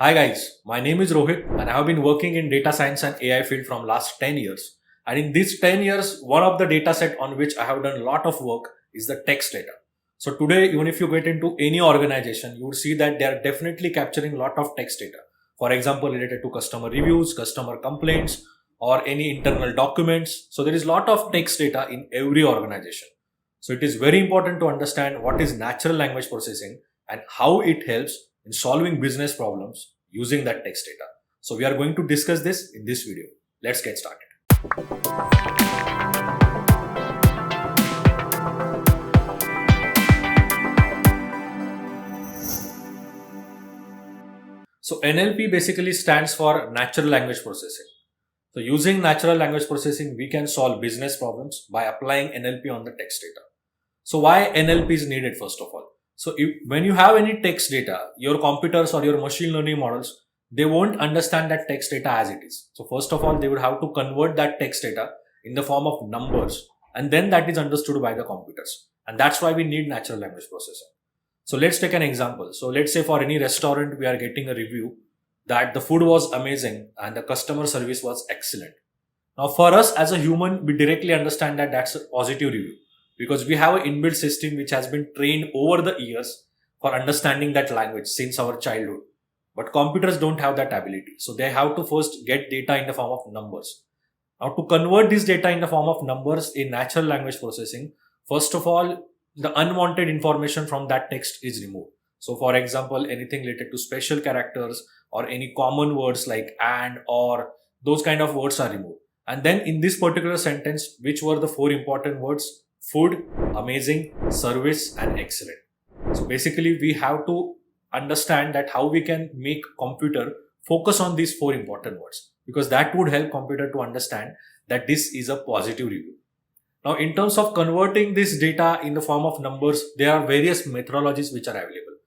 Hi guys, my name is Rohit and I have been working in data science and AI field from last 10 years. And in these 10 years, one of the data set on which I have done a lot of work is the text data. So today, even if you get into any organization, you would see that they are definitely capturing a lot of text data. For example, related to customer reviews, customer complaints, or any internal documents. So there is a lot of text data in every organization. So it is very important to understand what is natural language processing and how it helps in solving business problems using that text data. So we are going to discuss this in this video. Let's get started. So NLP basically stands for natural language processing. So using natural language processing, we can solve business problems by applying NLP on the text data. So why NLP is needed first of all? So when you have any text data, your computers or your machine learning models, they won't understand that text data as it is. So first of all, they would have to convert that text data in the form of numbers, and then that is understood by the computers. And that's why we need natural language processing. So let's take an example. So let's say for any restaurant, we are getting a review that the food was amazing and the customer service was excellent. Now for us as a human, we directly understand that that's a positive review, because we have an inbuilt system which has been trained over the years for understanding that language since our childhood. But computers don't have that ability. So they have to first get data in the form of numbers. Now to convert this data in the form of numbers in natural language processing, first of all, the unwanted information from that text is removed. So for example, anything related to special characters or any common words like and, or, those kind of words are removed. And then in this particular sentence, which were the four important words? Food, amazing, service, and excellent. So basically we have to understand that how we can make computer focus on these four important words, because that would help computer to understand that this is a positive review. Now in terms of converting this data in the form of numbers, there are various methodologies which are available.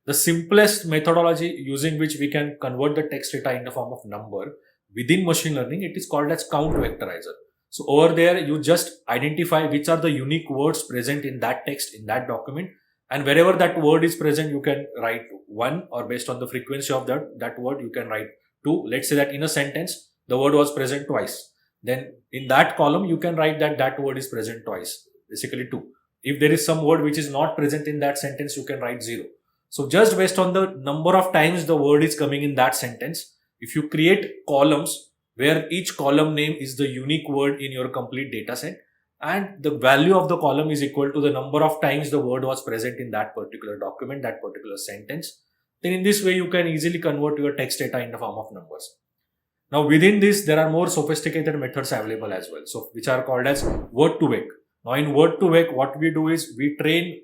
The simplest methodology using which we can convert the text data in the form of number within machine learning, it is called as count vectorizer. So over there, you just identify which are the unique words present in that text, in that document. And wherever that word is present, you can write one, or based on the frequency of that word, you can write two. Let's say that in a sentence, the word was present twice. Then in that column, you can write that word is present twice, basically two. If there is some word which is not present in that sentence, you can write zero. So just based on the number of times the word is coming in that sentence, if you create columns where each column name is the unique word in your complete data set, and the value of the column is equal to the number of times the word was present in that particular document, that particular sentence, then in this way you can easily convert your text data in the form of numbers. Now within this, there are more sophisticated methods available as well, so which are called as word-to-vec. Now in word-to-vec, what we do is we train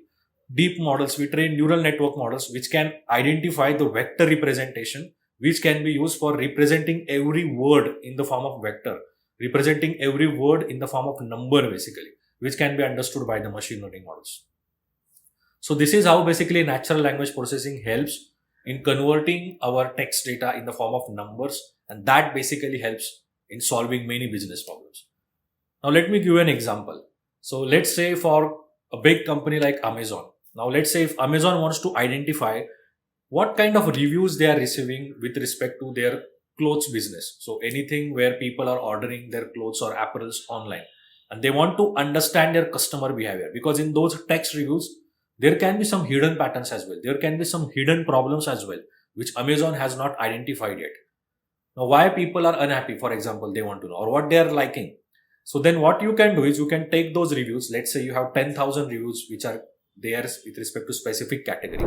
deep models, we train neural network models which can identify the vector representation, which can be used for representing every word in the form of vector, representing every word in the form of number basically, which can be understood by the machine learning models. So this is how basically natural language processing helps in converting our text data in the form of numbers, and that basically helps in solving many business problems. Now let me give you an example. So let's say for a big company like Amazon. Now let's say if Amazon wants to identify what kind of reviews they are receiving with respect to their clothes business. So anything where people are ordering their clothes or apparels online, and they want to understand their customer behavior, because in those text reviews, there can be some hidden patterns as well. There can be some hidden problems as well, which Amazon has not identified yet. Now, why people are unhappy, for example, they want to know, or what they are liking. So then what you can do is you can take those reviews. Let's say you have 10,000 reviews which are there with respect to specific category.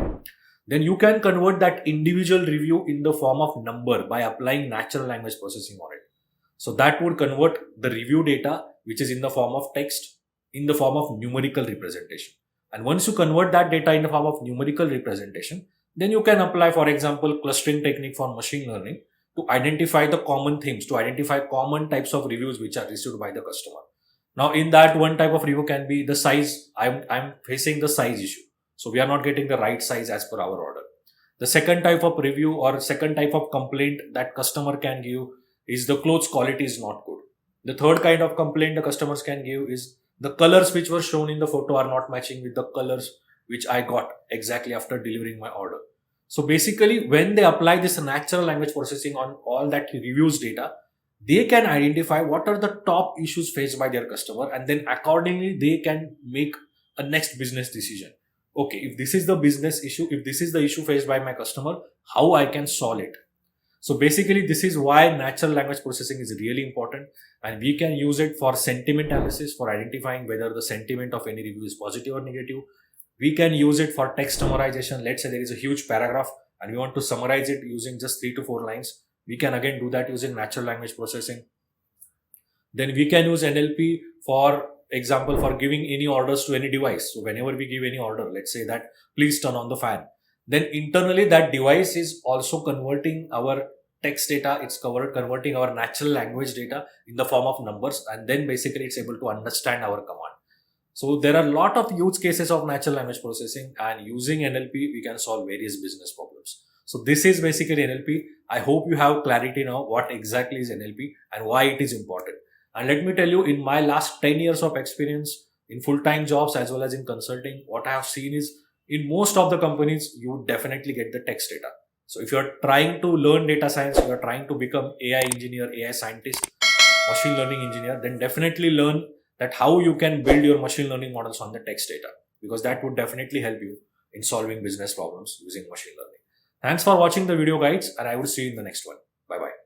Then you can convert that individual review in the form of number by applying natural language processing on it. So that would convert the review data, which is in the form of text, in the form of numerical representation. And once you convert that data in the form of numerical representation, then you can apply, for example, clustering technique for machine learning to identify the common themes, to identify common types of reviews which are received by the customer. Now in that, one type of review can be the size. I'm facing the size issue. So we are not getting the right size as per our order. The second type of review or second type of complaint that customer can give is the clothes quality is not good. The third kind of complaint the customers can give is the colors which were shown in the photo are not matching with the colors which I got exactly after delivering my order. So basically, when they apply this natural language processing on all that reviews data, they can identify what are the top issues faced by their customer, and then accordingly they can make a next business decision. Okay, if this is the business issue, if this is the issue faced by my customer, how I can solve it. So basically, this is why natural language processing is really important, and we can use it for sentiment analysis, for identifying whether the sentiment of any review is positive or negative. We can use it for text summarization. Let's say there is a huge paragraph and we want to summarize it using just 3 to 4 lines. We can again do that using natural language processing. Then we can use NLP for example for giving any orders to any device. So whenever we give any order, let's say that please turn on the fan, then internally that device is also converting our text data, it's converting our natural language data in the form of numbers, and then basically it's able to understand our command. So there are a lot of use cases of natural language processing, and using NLP we can solve various business problems. So this is basically NLP. I hope you have clarity now what exactly is NLP and why it is important. And let me tell you, in my last 10 years of experience in full-time jobs as well as in consulting, what I have seen is in most of the companies, you would definitely get the text data. So if you're trying to learn data science, you're trying to become AI engineer, AI scientist, machine learning engineer, then definitely learn that how you can build your machine learning models on the text data, because that would definitely help you in solving business problems using machine learning. Thanks for watching the video, guys, and I will see you in the next one. Bye bye.